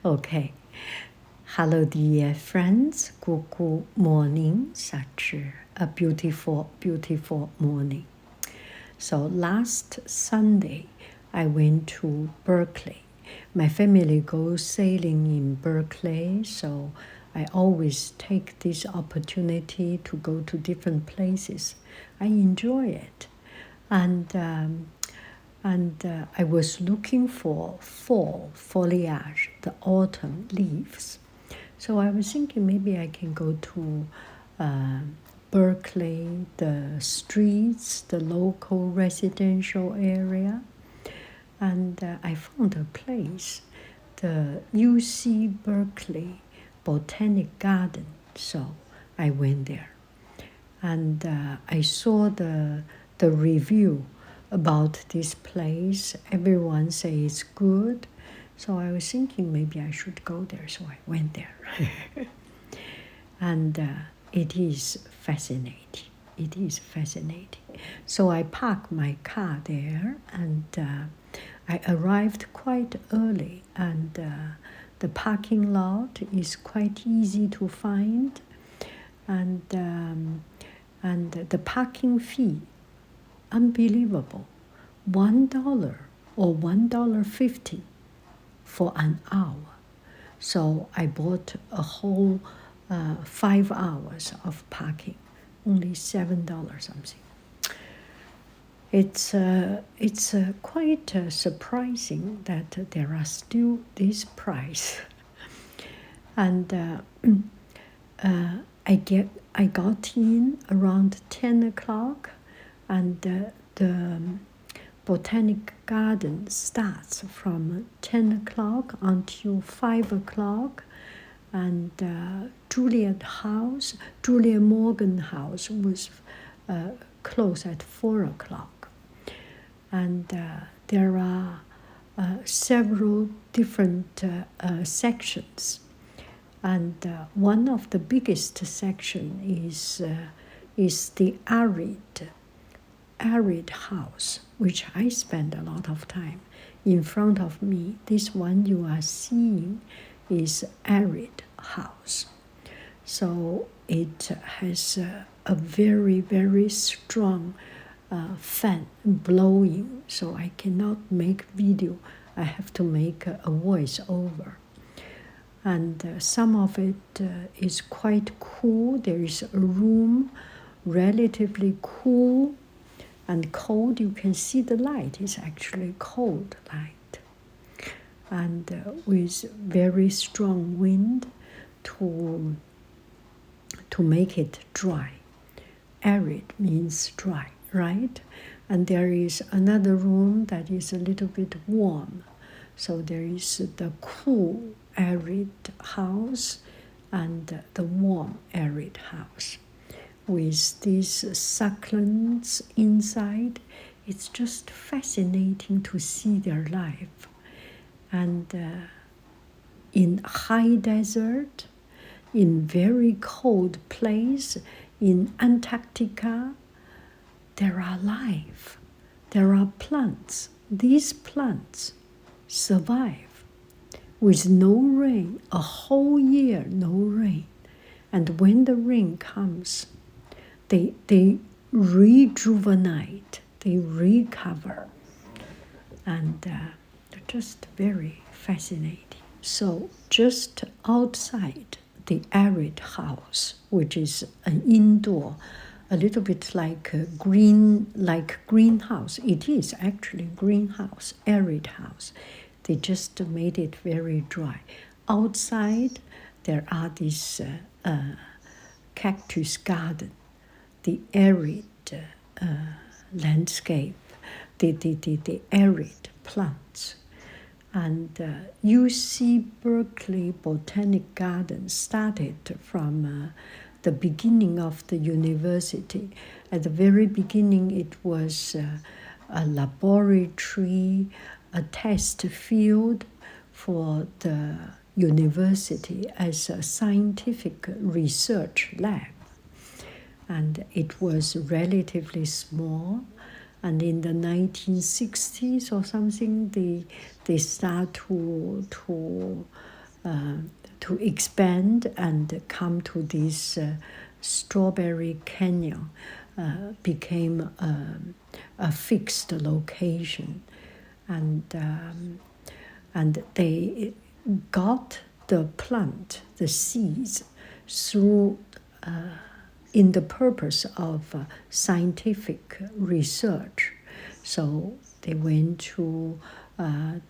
Okay. Hello, dear friends. Good morning. Such a beautiful, beautiful morning. So last Sunday, I went to Berkeley. My family goes sailing in Berkeley, so I always take this opportunity to go to different places. I enjoy it. And I was looking for fall foliage, the autumn leaves. So I was thinking maybe I can go to Berkeley, the streets, the local residential area. And I found a place, the UC Berkeley Botanic Garden. So I went there. And I saw the review about this place. Everyone says it's good. So I was thinking maybe I should go there. So I went there. And it is fascinating. It is fascinating. So I parked my car there and I arrived quite early. And the parking lot is quite easy to find. And the parking fee, unbelievable, $1 or $1.50 for an hour. So I bought a whole 5 hours of parking, only $7 something. It's quite surprising that there are still this price. And I got in around 10 o'clock, and the Botanic Garden starts from 10 o'clock until 5 o'clock, and Julia Morgan House was closed at 4 o'clock. And there are several different sections. And one of the biggest sections is the arid house, which I spend a lot of time. In front of me, this one you are seeing is arid house. So it has a very, very strong fan blowing. So I cannot make video. I have to make a voiceover. And some of it is quite cool. There is a room relatively cool and cold. You can see the light is actually cold light. And with very strong wind to make it dry. Arid means dry, right? And there is another room that is a little bit warm. So there is the cool arid house and the warm arid house. With these succulents inside, it's just fascinating to see their life. And in high desert, in very cold place, in Antarctica, there are life. There are plants. These plants survive with no rain, a whole year no rain. And when the rain comes, they rejuvenate, they recover. And just very fascinating. So just outside the arid house, which is an indoor, a little bit like a greenhouse. It is actually greenhouse, arid house. They just made it very dry. Outside, there are these cactus garden, the arid landscape, the arid plants. And UC Berkeley Botanic Garden started from the beginning of the university. At the very beginning, it was a laboratory, a test field for the university as a scientific research lab. And it was relatively small, And in the 1960s or something, they start to expand and come to this Strawberry Canyon, became a fixed location, and they got the plant, the seeds, through in the purpose of scientific research. So they went to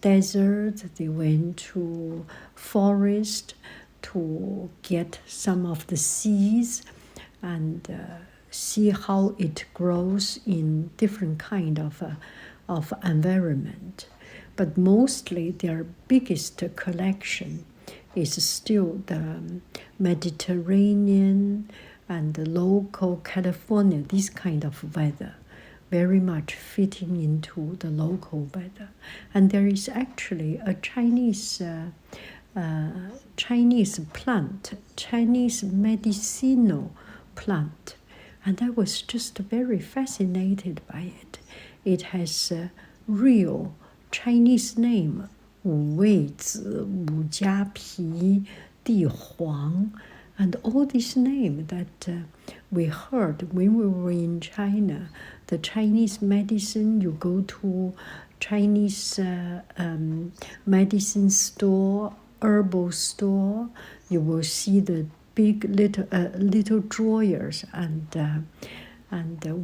desert, they went to forest to get some of the seeds and see how it grows in different kind of environment. But mostly their biggest collection is still the Mediterranean and the local California, this kind of weather, very much fitting into the local weather. And there is actually a Chinese plant, Chinese medicinal plant, and I was just very fascinated by it. It has a real Chinese name, 五味子、五加皮、地黄, and all this name that we heard when we were in China. The Chinese medicine, you go to Chinese medicine store, herbal store, you will see the big little drawers, and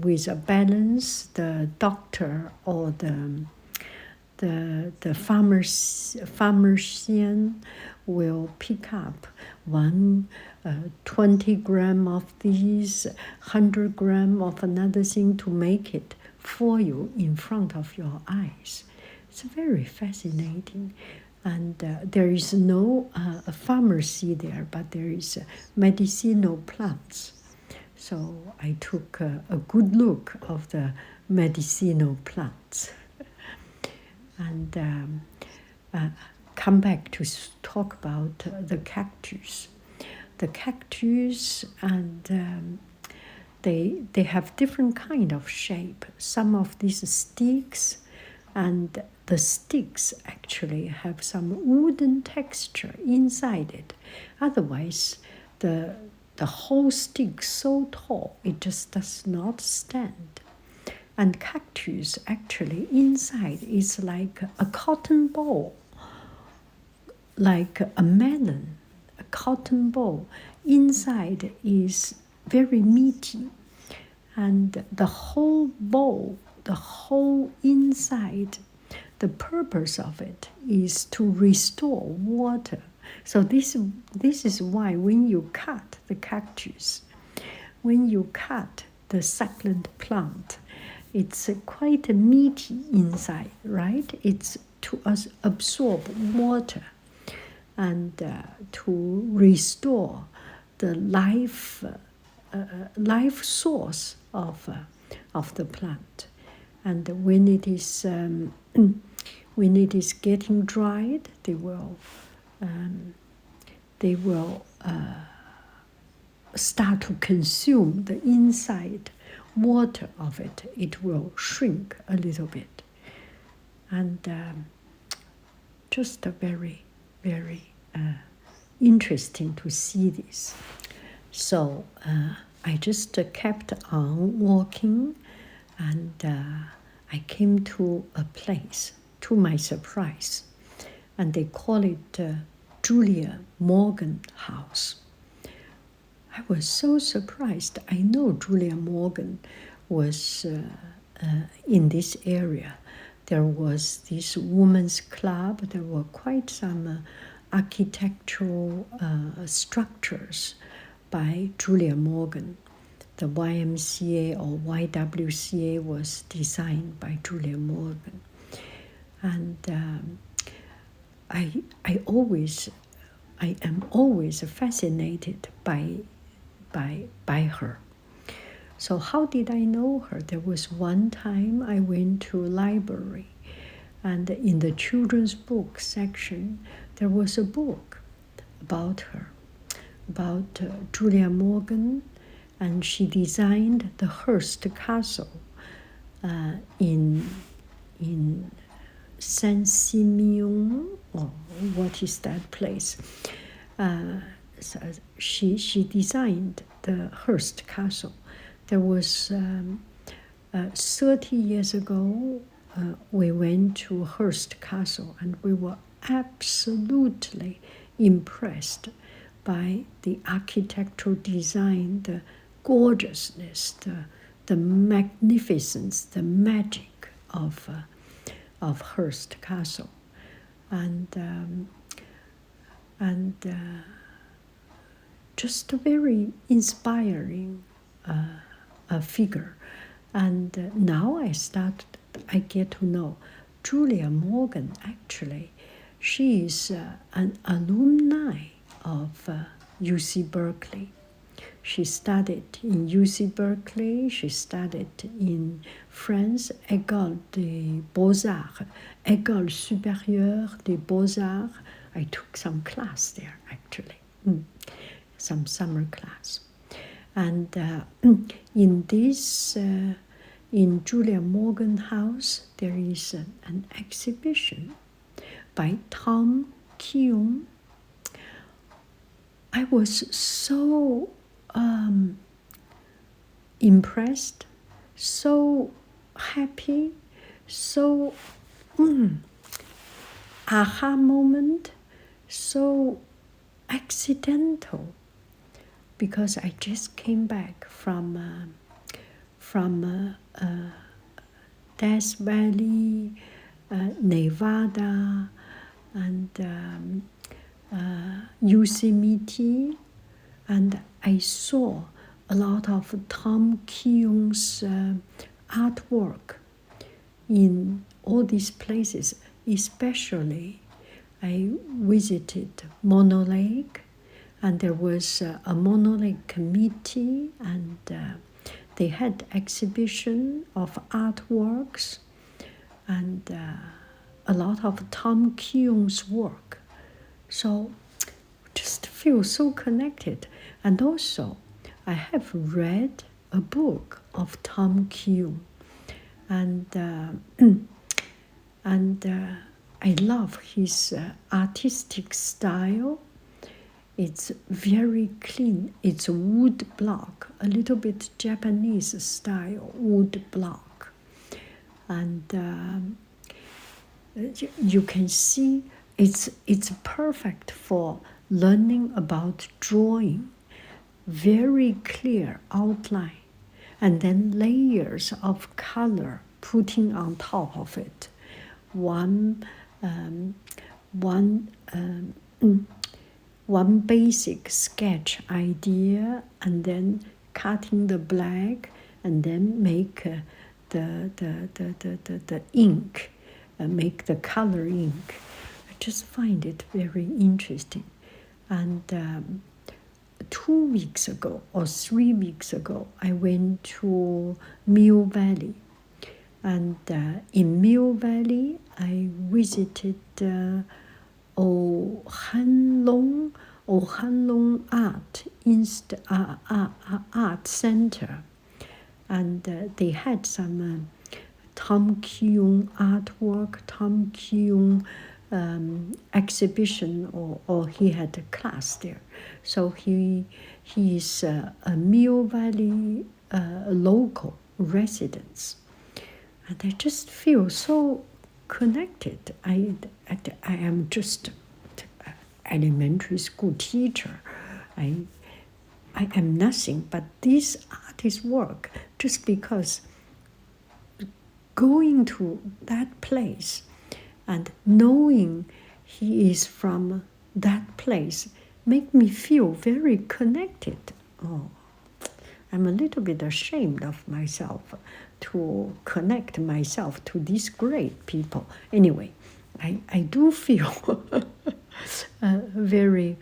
with a balance, the doctor or the pharmacian will pick up 20 gram of these, 100 gram of another thing to make it for you in front of your eyes. It's very fascinating. And there is no pharmacy there, but there is medicinal plants. So I took a good look of the medicinal plants. And come back to talk about the cactus. The cactus, and they have different kind of shape. Some of these sticks, and the sticks actually have some wooden texture inside it. Otherwise, the whole stick so tall, it just does not stand. And cactus actually inside is like a cotton ball, like a melon, a cotton ball. Inside is very meaty, and the whole ball, the whole inside, the purpose of it is to restore water. So this is why when you cut the cactus, when you cut the succulent plant, it's quite meaty inside, right? It's to absorb water and to restore the life source of the plant. And when it is getting dried, they will start to consume the inside water of it. It will shrink a little bit, and just a very, very interesting to see this. So I just kept on walking, and I came to a place, to my surprise, and they call it Julia Morgan House. I was so surprised. I know Julia Morgan was in this area. There was this women's club. There were quite some architectural structures by Julia Morgan. The YMCA or YWCA was designed by Julia Morgan. And I am always fascinated by her. So how did I know her? There was one time I went to a library, and in the children's book section, there was a book about her, about Julia Morgan, and she designed the Hearst Castle in Saint-Simeon, or what is that place? So she designed the Hearst Castle. There was 30 years ago, we went to Hearst Castle, and we were absolutely impressed by the architectural design, the gorgeousness, the magnificence, the magic of Hearst Castle, and just a very inspiring figure. And now I get to know Julia Morgan. Actually, she is an alumni of UC Berkeley. She studied in UC Berkeley. She studied in France, École des Beaux-Arts, École supérieure des Beaux-Arts. I took some class there, actually, some summer class. And in this, in Julia Morgan House, there is an exhibition by Tom Killion. I was so impressed, so happy, so aha moment, so accidental, because I just came back from Death Valley, Nevada, and Yosemite, and I saw a lot of Tom Killion's artwork in all these places. Especially, I visited Mono Lake, and there was a Mono Lake committee, and they had exhibition of artworks and a lot of Tom Killion's work. So just feel so connected. And also, I have read a book of Tom Killion, and I love his artistic style. It's very clean. It's a wood block, a little bit Japanese style wood block. And you can see it's perfect for learning about drawing. Very clear outline, and then layers of color putting on top of it. One basic sketch idea, and then cutting the black, and then make the ink, make the color ink. I just find it very interesting. And 2 weeks ago or 3 weeks ago, I went to Mill Valley. And in Mill Valley, I visited Hanlong Art Center. And they had some Tom Killion artwork, Tom Killion exhibition, or he had a class there. So he is a Mill Valley local resident. And I just feel so connected. I am just an elementary school teacher. I am nothing but this artist's work, just because going to that place and knowing he is from that place make me feel very connected. Oh, I'm a little bit ashamed of myself to connect myself to these great people. Anyway, I do feel very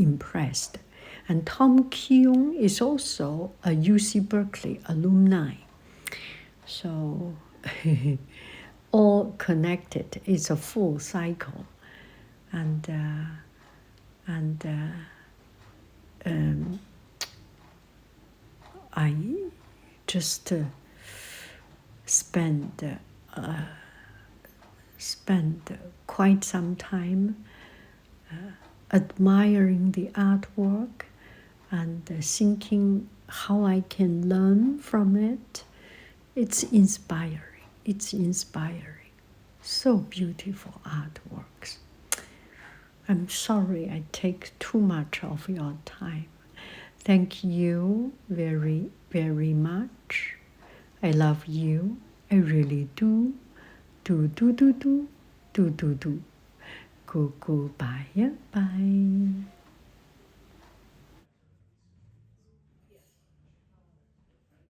impressed. And Tom Killion is also a UC Berkeley alumni. So all connected. It's a full cycle. And I just spend quite some time admiring the artwork and thinking how I can learn from it. It's inspiring. It's inspiring. So beautiful artworks. I'm sorry I take too much of your time. Thank you very, very much. I love you. I really do. Do. Goodbye. Bye.